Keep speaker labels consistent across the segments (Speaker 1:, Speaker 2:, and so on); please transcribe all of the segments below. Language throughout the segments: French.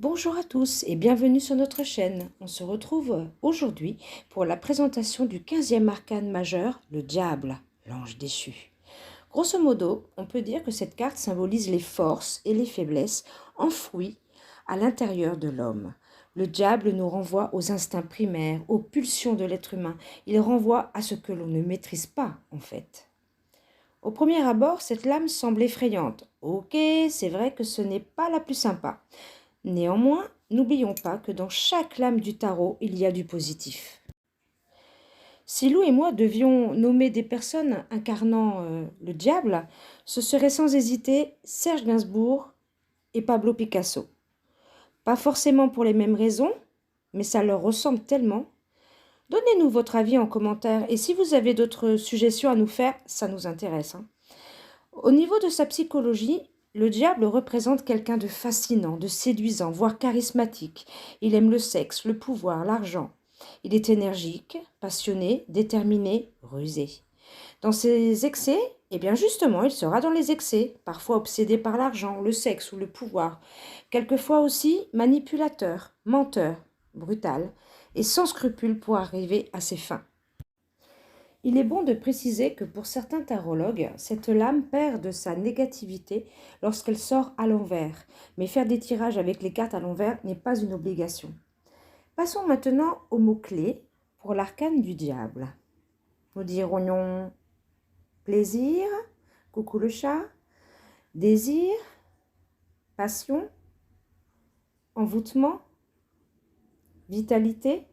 Speaker 1: Bonjour à tous et bienvenue sur notre chaîne. On se retrouve aujourd'hui pour la présentation du 15e arcane majeur, le diable, l'ange déchu. Grosso modo, on peut dire que cette carte symbolise les forces et les faiblesses enfouies à l'intérieur de l'homme. Le diable nous renvoie aux instincts primaires, aux pulsions de l'être humain. Il renvoie à ce que l'on ne maîtrise pas en fait. Au premier abord, cette lame semble effrayante. Ok, c'est vrai que ce n'est pas la plus sympa. Néanmoins, n'oublions pas que dans chaque lame du tarot, il y a du positif. Si Lou et moi devions nommer des personnes incarnant le diable, ce serait sans hésiter Serge Gainsbourg et Pablo Picasso. Pas forcément pour les mêmes raisons, mais ça leur ressemble tellement. Donnez-nous votre avis en commentaire et si vous avez d'autres suggestions à nous faire, ça nous intéresse. Au niveau de sa psychologie, le diable représente quelqu'un de fascinant, de séduisant, voire charismatique. Il aime le sexe, le pouvoir, l'argent. Il est énergique, passionné, déterminé, rusé. Dans ses excès, eh bien justement, il sera dans les excès, parfois obsédé par l'argent, le sexe ou le pouvoir. Quelquefois aussi manipulateur, menteur, brutal et sans scrupule pour arriver à ses fins. Il est bon de préciser que pour certains tarologues, cette lame perd de sa négativité lorsqu'elle sort à l'envers, mais faire des tirages avec les cartes à l'envers n'est pas une obligation. Passons maintenant aux mots-clés pour l'arcane du diable. Nous dirons plaisir, coucou le chat, désir, passion, envoûtement, vitalité,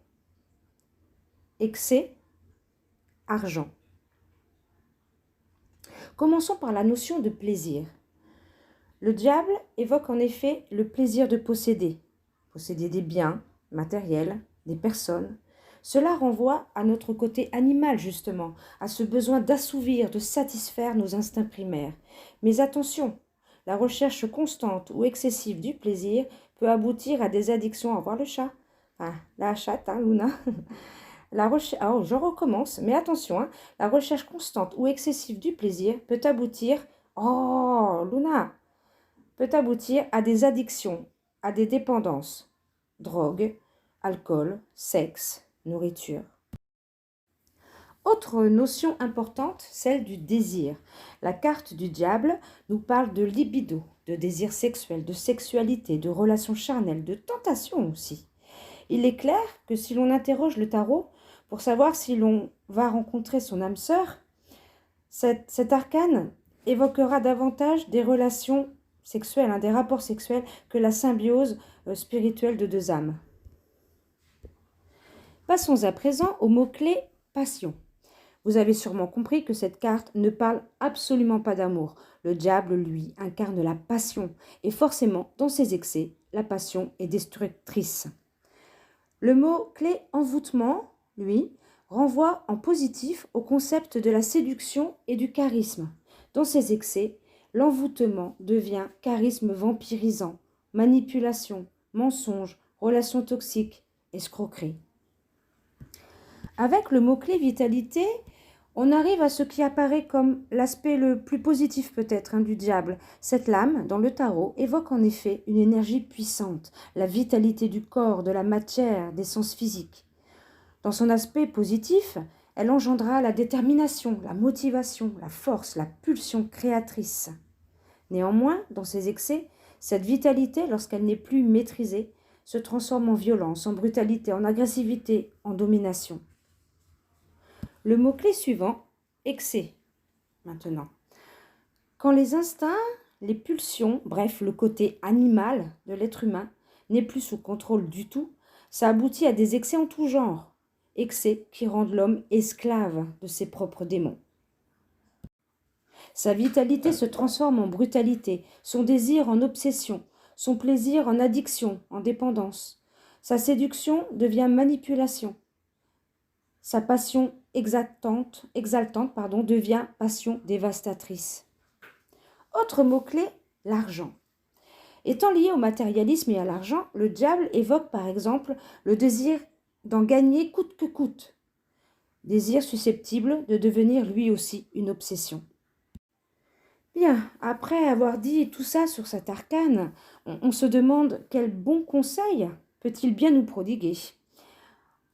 Speaker 1: excès, argent. Commençons par la notion de plaisir. Le diable évoque en effet le plaisir de posséder des biens matériels, des personnes. Cela renvoie à notre côté animal justement, à ce besoin d'assouvir, de satisfaire nos instincts primaires. Mais attention, la recherche constante ou excessive du plaisir peut aboutir à des addictions. Au revoir le chat. Ah, la chatte, hein, Luna. Oh, je recommence, mais attention, hein, la recherche constante ou excessive du plaisir peut aboutir, oh Luna, peut aboutir à des addictions, à des dépendances, drogue, alcool, sexe, nourriture. Autre notion importante, celle du désir. La carte du diable nous parle de libido, de désir sexuel, de sexualité, de relations charnelles, de tentation aussi. Il est clair que si l'on interroge le tarot pour savoir si l'on va rencontrer son âme sœur, cet arcane évoquera davantage des relations sexuelles, des rapports sexuels, que la symbiose spirituelle de deux âmes. Passons à présent au mot-clé passion. Vous avez sûrement compris que cette carte ne parle absolument pas d'amour. Le diable, lui, incarne la passion. Et forcément, dans ses excès, la passion est destructrice. Le mot-clé envoûtement, lui, renvoie en positif au concept de la séduction et du charisme. Dans ses excès, l'envoûtement devient charisme vampirisant, manipulation, mensonge, relations toxiques, escroquerie. Avec le mot-clé vitalité, on arrive à ce qui apparaît comme l'aspect le plus positif peut-être du diable. Cette lame, dans le tarot, évoque en effet une énergie puissante, la vitalité du corps, de la matière, des sens physiques. Dans son aspect positif, elle engendra la détermination, la motivation, la force, la pulsion créatrice. Néanmoins, dans ses excès, cette vitalité, lorsqu'elle n'est plus maîtrisée, se transforme en violence, en brutalité, en agressivité, en domination. Le mot-clé suivant, excès, maintenant. Quand les instincts, les pulsions, bref, le côté animal de l'être humain n'est plus sous contrôle du tout, ça aboutit à des excès en tout genre. Excès qui rendent l'homme esclave de ses propres démons. Sa vitalité se transforme en brutalité, son désir en obsession, son plaisir en addiction, en dépendance. Sa séduction devient manipulation. Sa passion exaltante, devient passion dévastatrice. Autre mot-clé, l'argent. Étant lié au matérialisme et à l'argent, le diable évoque par exemple le désir d'en gagner coûte que coûte. Désir susceptible de devenir lui aussi une obsession. Bien, après avoir dit tout ça sur cet arcane, on se demande quel bon conseil peut-il bien nous prodiguer.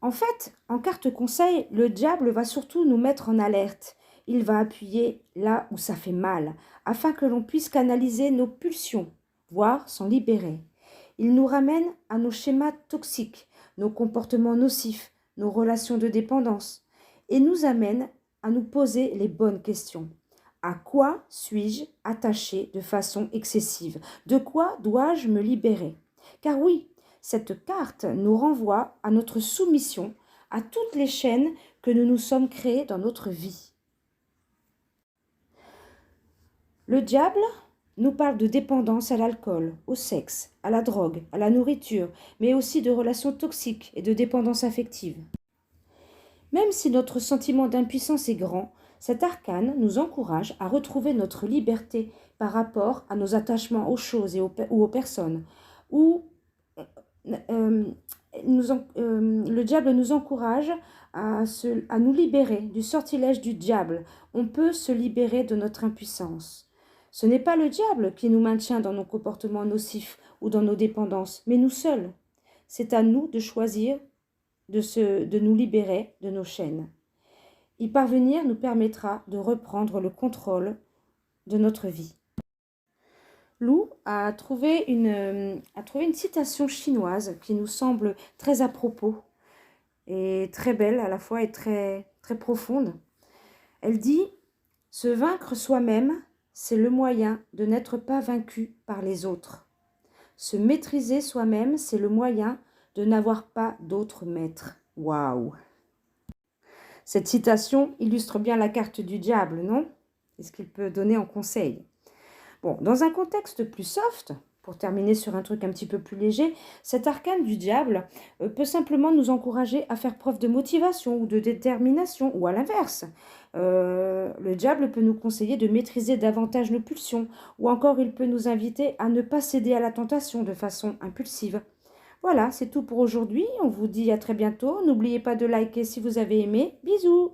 Speaker 1: En fait, en carte conseil, le diable va surtout nous mettre en alerte. Il va appuyer là où ça fait mal, afin que l'on puisse canaliser nos pulsions, voire s'en libérer. Il nous ramène à nos schémas toxiques, nos comportements nocifs, nos relations de dépendance, et nous amène à nous poser les bonnes questions. À quoi suis-je attaché de façon excessive? De quoi dois-je me libérer? Car oui, cette carte nous renvoie à notre soumission à toutes les chaînes que nous nous sommes créées dans notre vie. Le diable nous parle de dépendance à l'alcool, au sexe, à la drogue, à la nourriture, mais aussi de relations toxiques et de dépendance affective. Même si notre sentiment d'impuissance est grand, cet arcane nous encourage à retrouver notre liberté par rapport à nos attachements aux choses ou aux personnes, ou le diable nous encourage à nous libérer du sortilège du diable. On peut se libérer de notre impuissance. Ce n'est pas le diable qui nous maintient dans nos comportements nocifs ou dans nos dépendances, mais nous seuls. C'est à nous de choisir de nous libérer de nos chaînes. Y parvenir nous permettra de reprendre le contrôle de notre vie. Lou a trouvé une citation chinoise qui nous semble très à propos et très belle à la fois et très, très profonde. Elle dit « Se vaincre soi-même, c'est le moyen de n'être pas vaincu par les autres. Se maîtriser soi-même, c'est le moyen de n'avoir pas d'autres maîtres. » Waouh! Cette citation illustre bien la carte du diable, non? Et ce qu'il peut donner en conseil. Bon, dans un contexte plus soft, pour terminer sur un truc un petit peu plus léger, cet arcane du diable peut simplement nous encourager à faire preuve de motivation ou de détermination, ou à l'inverse. Le diable peut nous conseiller de maîtriser davantage nos pulsions, ou encore il peut nous inviter à ne pas céder à la tentation de façon impulsive. Voilà, c'est tout pour aujourd'hui. On vous dit à très bientôt. N'oubliez pas de liker si vous avez aimé. Bisous!